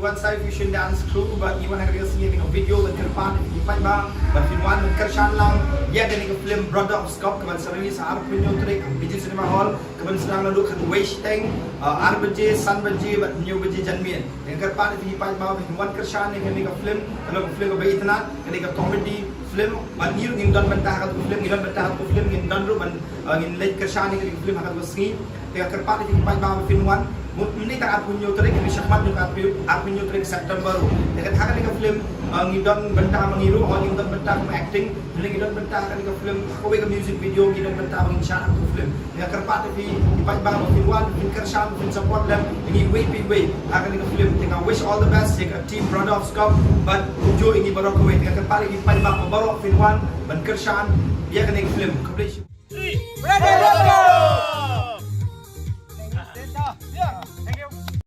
Iwan saya fusion dance crew but Iwan akan sini dengan video dan terpan di Palembang dan filman dan Kershan lang ya dengan film Brother of Scope keban sering sa arab punya trik biji cinema hall keban sedang lalu kan wasting arab biji san biji but new biji janmian dengan terpan di Palembang filman Kershan dengan film kalau film ke itna dengan comedy film banir ngindon bentah kat film ngindon bentah kat film ngindon ru ban ngin late Kershan dengan film akan bersih dengan terpan di Palembang filman Muni tak aku nyutrik ini syakmat juga aku nyutrik September. Dekat hak ni film ngidon bentah mengiru, orang ngidon bentah acting, ngidon bentah kan ke film aku ke music video ngidon bentah menginsya aku film. Dekat kerpat di Palembang filman film Kershan film support them ini way akan ke film. Dekat wish all the best dekat team Brother of Scope but tujuh ini baru aku dekat kerpat di Palembang baru filman dan Kershan dia kan ke film completion. Ready.